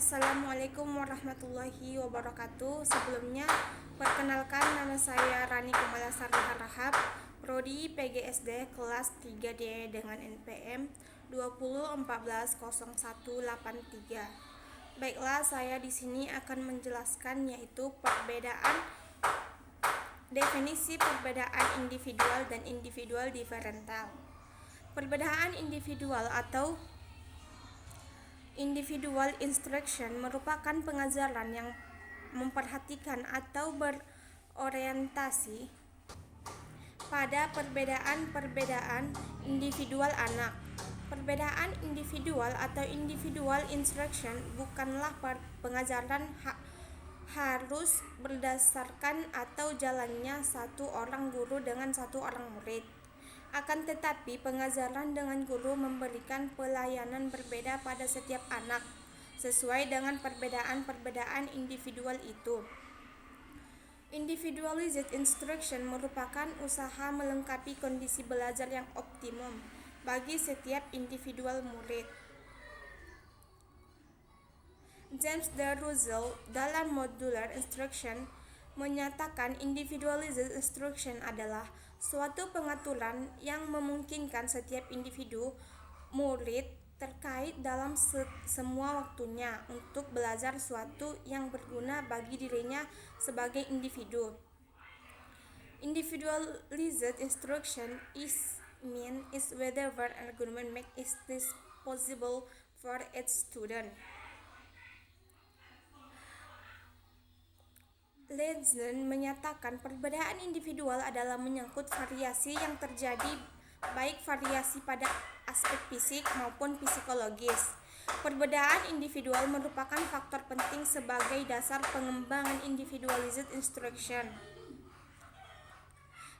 Assalamualaikum warahmatullahi wabarakatuh. Sebelumnya, perkenalkan nama saya Rani Kumalasari Harahap, Prodi PGSD kelas 3D dengan NPM 20140183. Baiklah, saya di sini akan menjelaskan yaitu definisi perbedaan individual dan individual diferensial. Perbedaan individual atau individual instruction merupakan pengajaran yang memperhatikan atau berorientasi pada perbedaan individual anak. Perbedaan individual atau individual instruction bukanlah pengajaran harus berdasarkan atau jalannya satu orang guru dengan satu orang murid. Akan tetapi, pengajaran dengan guru memberikan pelayanan berbeda pada setiap anak, sesuai dengan perbedaan individual itu. Individualized instruction merupakan usaha melengkapi kondisi belajar yang optimum bagi setiap individual murid. James D. Russell dalam modular instruction menyatakan individualized instruction adalah suatu pengaturan yang memungkinkan setiap individu murid terkait dalam semua waktunya untuk belajar sesuatu yang berguna bagi dirinya sebagai individu. Individualized instruction is whether an argument makes this possible for its student. Legend menyatakan perbedaan individual adalah menyangkut variasi yang terjadi, baik variasi pada aspek fisik maupun psikologis. Perbedaan individual merupakan faktor penting sebagai dasar pengembangan individualized instruction.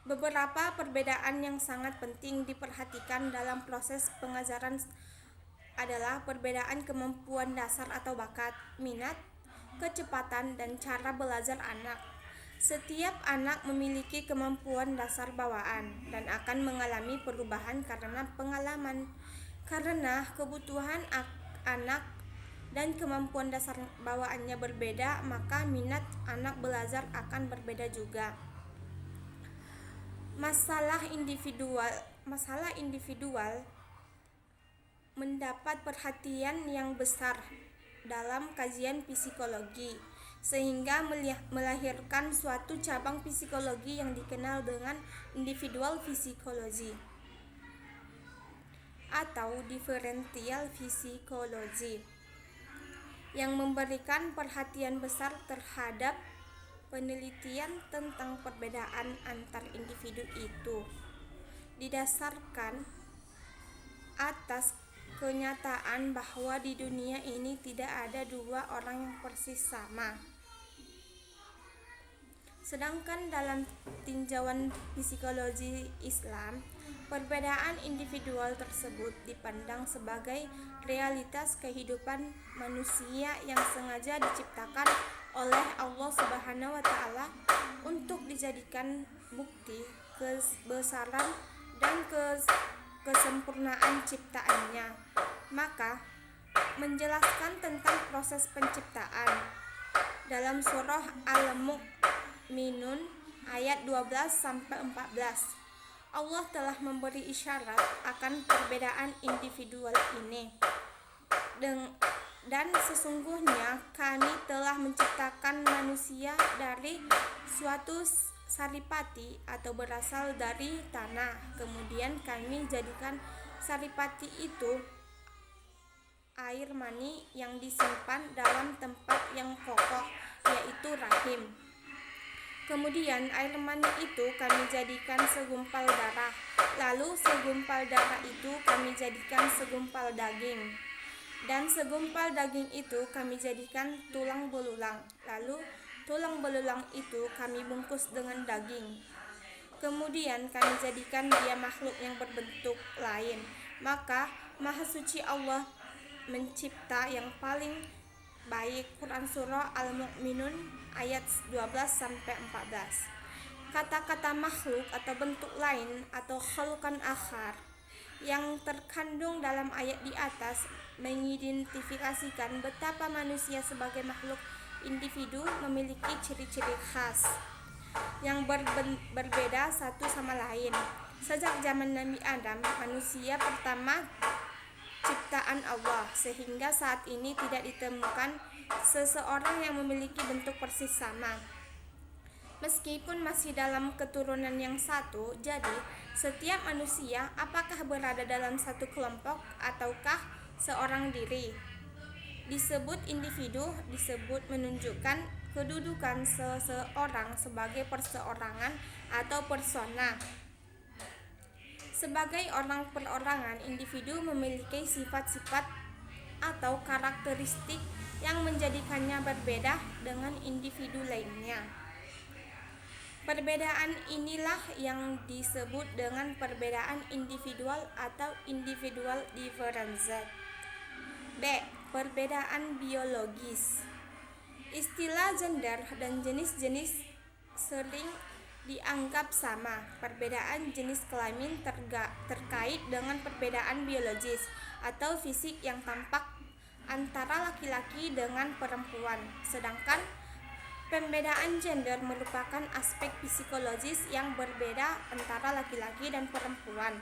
Beberapa perbedaan yang sangat penting diperhatikan dalam proses pengajaran adalah perbedaan kemampuan dasar atau bakat, minat, kecepatan, dan cara belajar anak. Setiap anak memiliki kemampuan dasar bawaan dan akan mengalami perubahan karena pengalaman. Karena kebutuhan anak dan kemampuan dasar bawaannya berbeda, maka minat anak belajar akan berbeda juga. Masalah individual mendapat perhatian yang besar dalam kajian psikologi, sehingga melahirkan suatu cabang psikologi yang dikenal dengan individual psikologi atau differential psikologi, yang memberikan perhatian besar terhadap penelitian tentang perbedaan antar individu itu, didasarkan atas kenyataan bahwa di dunia ini tidak ada dua orang yang persis sama. Sedangkan dalam tinjauan psikologi Islam, perbedaan individual tersebut dipandang sebagai realitas kehidupan manusia yang sengaja diciptakan oleh Allah Subhanahu wa Ta'ala untuk dijadikan bukti kebesaran dan kesempurnaan ciptaannya. Maka menjelaskan tentang proses penciptaan dalam surah Al-Mu'minun ayat 12-14, Allah telah memberi isyarat akan perbedaan individual ini. Dan sesungguhnya kami telah menciptakan manusia dari suatu saripati atau berasal dari tanah. Kemudian kami jadikan saripati itu air mani yang disimpan dalam tempat yang kokoh, yaitu rahim. Kemudian air mani itu kami jadikan segumpal darah. Lalu segumpal darah itu kami jadikan segumpal daging. Dan segumpal daging itu kami jadikan tulang belulang. Lalu tulang belulang itu kami bungkus dengan daging. Kemudian kami jadikan dia makhluk yang berbentuk lain. Maka Maha Suci Allah mencipta yang paling baik. Quran Surah Al-Mu'minun ayat 12-14. Kata-kata makhluk atau bentuk lain atau khalqan akhar yang terkandung dalam ayat di atas mengidentifikasikan betapa manusia sebagai makhluk individu memiliki ciri-ciri khas yang berbeda satu sama lain. Sejak zaman Nabi Adam, manusia pertama ciptaan Allah, sehingga saat ini tidak ditemukan seseorang yang memiliki bentuk persis sama. Meskipun masih dalam keturunan yang satu, jadi setiap manusia apakah berada dalam satu kelompok ataukah seorang diri. Disebut individu disebut menunjukkan kedudukan seseorang sebagai perseorangan atau persona. Sebagai orang perorangan, individu memiliki sifat-sifat atau karakteristik yang menjadikannya berbeda dengan individu lainnya. Perbedaan inilah yang disebut dengan perbedaan individual atau individual difference. B. Perbedaan biologis. Istilah gender dan jenis-jenis sering dianggap sama. Perbedaan jenis kelamin terkait dengan perbedaan biologis atau fisik yang tampak antara laki-laki dengan perempuan, sedangkan pembedaan gender merupakan aspek psikologis yang berbeda antara laki-laki dan perempuan.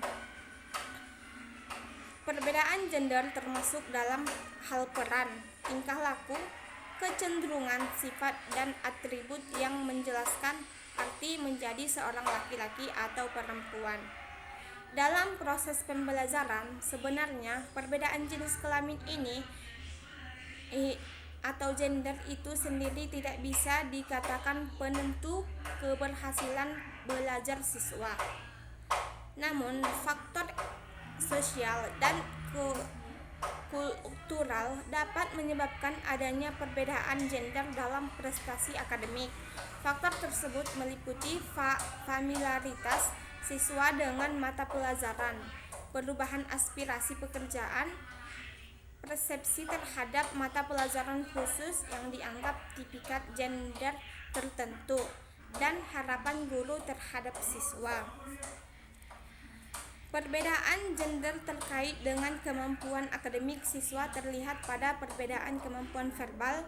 Perbedaan gender termasuk dalam hal peran, tingkah laku, kecenderungan, sifat, dan atribut yang menjelaskan arti menjadi seorang laki-laki atau perempuan. Dalam proses pembelajaran, sebenarnya perbedaan jenis kelamin ini atau gender itu sendiri tidak bisa dikatakan penentu keberhasilan belajar siswa. Namun, faktor sosial dan kultural dapat menyebabkan adanya perbedaan gender dalam prestasi akademik. Faktor tersebut meliputi familiaritas siswa dengan mata pelajaran, perubahan aspirasi pekerjaan, persepsi terhadap mata pelajaran khusus yang dianggap tipikal gender tertentu, dan harapan guru terhadap siswa. Perbedaan gender terkait dengan kemampuan akademik siswa terlihat pada perbedaan kemampuan verbal,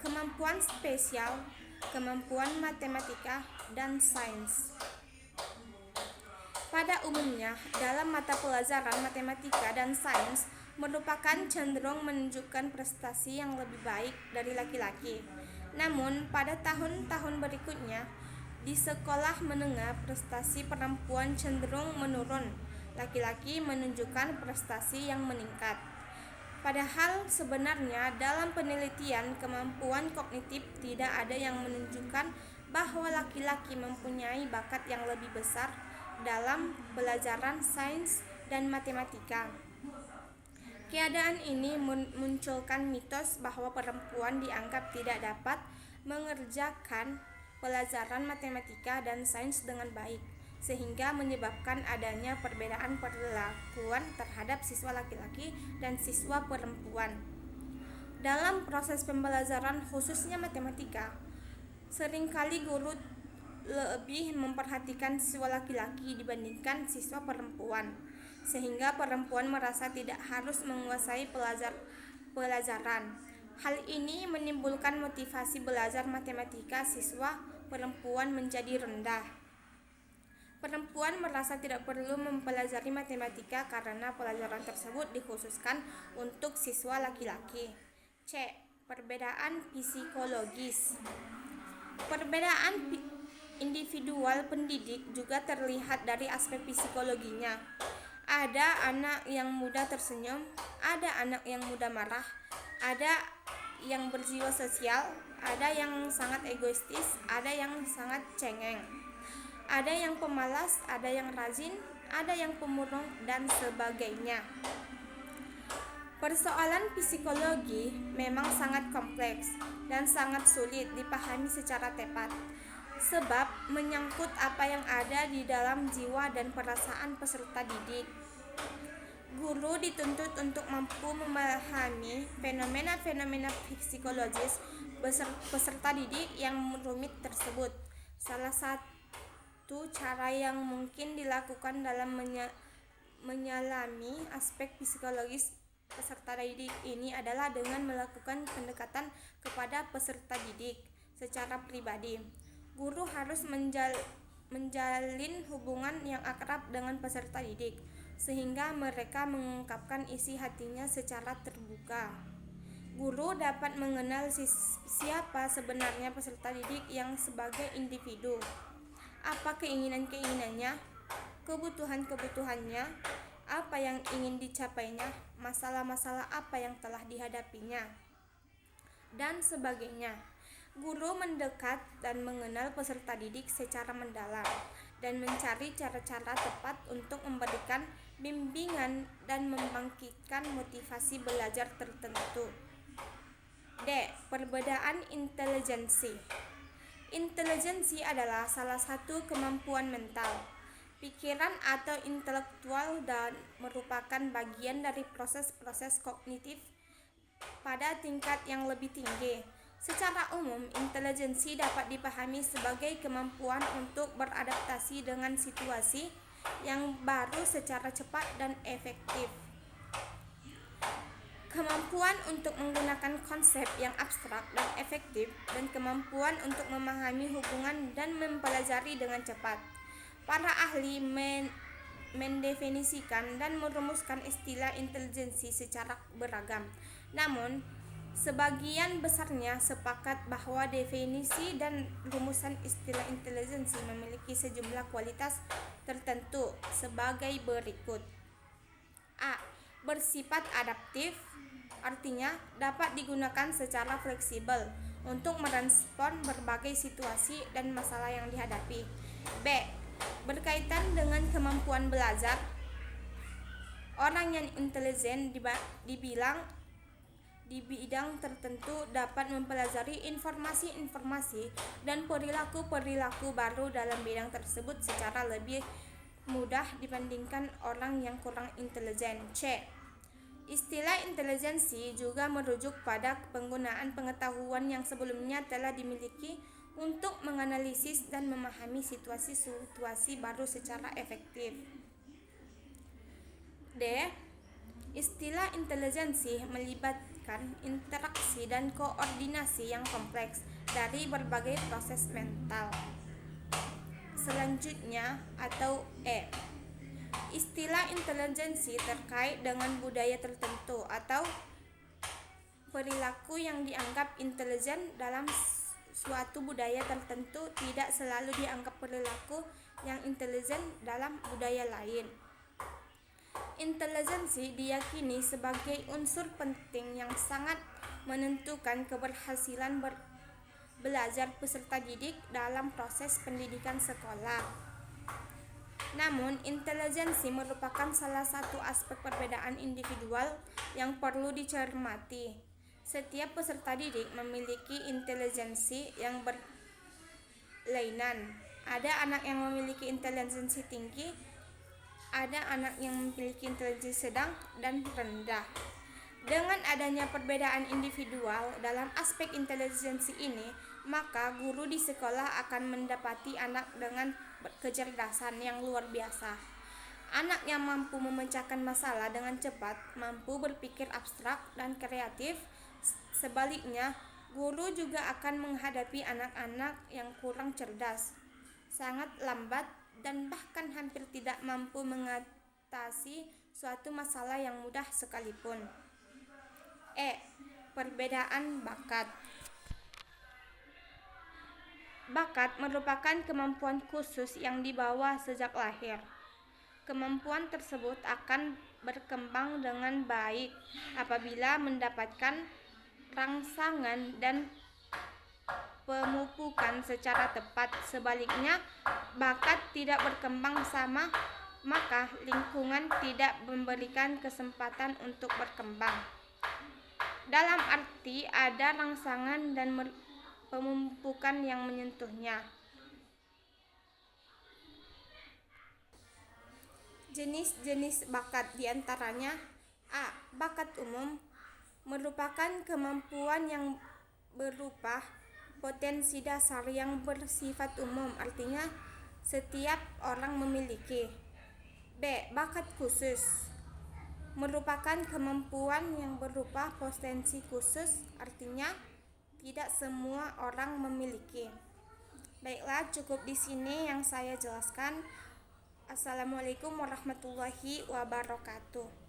kemampuan spesial, kemampuan matematika, dan sains. Pada umumnya, dalam mata pelajaran matematika dan sains merupakan cenderung menunjukkan prestasi yang lebih baik dari laki-laki. Namun, pada tahun-tahun berikutnya, di sekolah menengah prestasi perempuan cenderung menurun, laki-laki menunjukkan prestasi yang meningkat. Padahal sebenarnya dalam penelitian kemampuan kognitif tidak ada yang menunjukkan bahwa laki-laki mempunyai bakat yang lebih besar dalam pelajaran sains dan matematika. Keadaan ini memunculkan mitos bahwa perempuan dianggap tidak dapat mengerjakan pelajaran matematika dan sains dengan baik, sehingga menyebabkan adanya perbedaan perlakuan terhadap siswa laki-laki dan siswa perempuan. Dalam proses pembelajaran khususnya matematika, seringkali guru lebih memperhatikan siswa laki-laki dibandingkan siswa perempuan, sehingga perempuan merasa tidak harus menguasai pelajaran. Hal ini menimbulkan motivasi belajar matematika siswa perempuan menjadi rendah. Perempuan merasa tidak perlu mempelajari matematika karena pelajaran tersebut dikhususkan untuk siswa laki-laki. C. Perbedaan psikologis. Perbedaan individual pendidik juga terlihat dari aspek psikologinya. Ada anak yang mudah tersenyum, ada anak yang mudah marah, ada yang berjiwa sosial, ada yang sangat egoistis, ada yang sangat cengeng, ada yang pemalas, ada yang rajin, ada yang pemurung, dan sebagainya. Persoalan psikologi memang sangat kompleks dan sangat sulit dipahami secara tepat, sebab menyangkut apa yang ada di dalam jiwa dan perasaan peserta didik. Guru dituntut untuk mampu memahami fenomena-fenomena psikologis peserta didik yang rumit tersebut. Salah satu cara yang mungkin dilakukan dalam menyelami aspek psikologis peserta didik ini adalah dengan melakukan pendekatan kepada peserta didik secara pribadi. Guru harus menjalin hubungan yang akrab dengan peserta didik sehingga mereka mengungkapkan isi hatinya secara terbuka. Guru dapat mengenal siapa sebenarnya peserta didik yang sebagai individu, apa keinginan-keinginannya, kebutuhan-kebutuhannya, apa yang ingin dicapainya, masalah-masalah apa yang telah dihadapinya, dan sebagainya. Guru mendekat dan mengenal peserta didik secara mendalam dan mencari cara-cara tepat untuk memberikan bimbingan dan membangkitkan motivasi belajar tertentu. D. Perbedaan intelijensi. Intelijensi adalah salah satu kemampuan mental, pikiran atau intelektual dan merupakan bagian dari proses-proses kognitif pada tingkat yang lebih tinggi. Secara umum, intelijensi dapat dipahami sebagai kemampuan untuk beradaptasi dengan situasi yang baru secara cepat dan efektif. Kemampuan untuk menggunakan konsep yang abstrak dan efektif, dan kemampuan untuk memahami hubungan dan mempelajari dengan cepat. Para ahli mendefinisikan dan merumuskan istilah intelijensi secara beragam. Namun, sebagian besarnya sepakat bahwa definisi dan rumusan istilah intelijensi memiliki sejumlah kualitas tertentu sebagai berikut. A. Bersifat adaptif, artinya dapat digunakan secara fleksibel untuk merespon berbagai situasi dan masalah yang dihadapi. B. Berkaitan dengan kemampuan belajar. Orang yang intelijen di bidang tertentu dapat mempelajari informasi-informasi dan perilaku-perilaku baru dalam bidang tersebut secara lebih mudah dibandingkan orang yang kurang intelijen. C. Istilah intelijensi juga merujuk pada penggunaan pengetahuan yang sebelumnya telah dimiliki untuk menganalisis dan memahami situasi-situasi baru secara efektif. D. Istilah intelijensi melibatkan interaksi dan koordinasi yang kompleks dari berbagai proses mental. Selanjutnya, atau E. Istilah intelijensi terkait dengan budaya tertentu atau perilaku yang dianggap intelijen dalam suatu budaya tertentu tidak selalu dianggap perilaku yang intelijen dalam budaya lain. Intelijensi diyakini sebagai unsur penting yang sangat menentukan keberhasilan belajar peserta didik dalam proses pendidikan sekolah. Namun, intelijensi merupakan salah satu aspek perbedaan individual yang perlu dicermati. Setiap peserta didik memiliki intelijensi yang berlainan. Ada anak yang memiliki intelijensi tinggi, ada anak yang memiliki intelijensi sedang dan rendah. Dengan adanya perbedaan individual dalam aspek intelijensi ini, maka guru di sekolah akan mendapati anak dengan kecerdasan yang luar biasa. Anak yang mampu memecahkan masalah dengan cepat, mampu berpikir abstrak dan kreatif. Sebaliknya, guru juga akan menghadapi anak-anak yang kurang cerdas, sangat lambat, dan bahkan hampir tidak mampu mengatasi suatu masalah yang mudah sekalipun. E. Perbedaan bakat. Bakat merupakan kemampuan khusus yang dibawa sejak lahir. Kemampuan tersebut akan berkembang dengan baik apabila mendapatkan rangsangan dan pemupukan secara tepat. Sebaliknya, bakat tidak berkembang sama, maka lingkungan tidak memberikan kesempatan untuk berkembang. Dalam arti ada rangsangan dan pemupukan yang menyentuhnya. Jenis-jenis bakat diantaranya: A. Bakat umum merupakan kemampuan yang berupa potensi dasar yang bersifat umum, artinya setiap orang memiliki. B. Bakat khusus merupakan kemampuan yang berupa potensi khusus, artinya tidak semua orang memiliki. Baiklah, cukup di sini yang saya jelaskan. Assalamualaikum warahmatullahi wabarakatuh.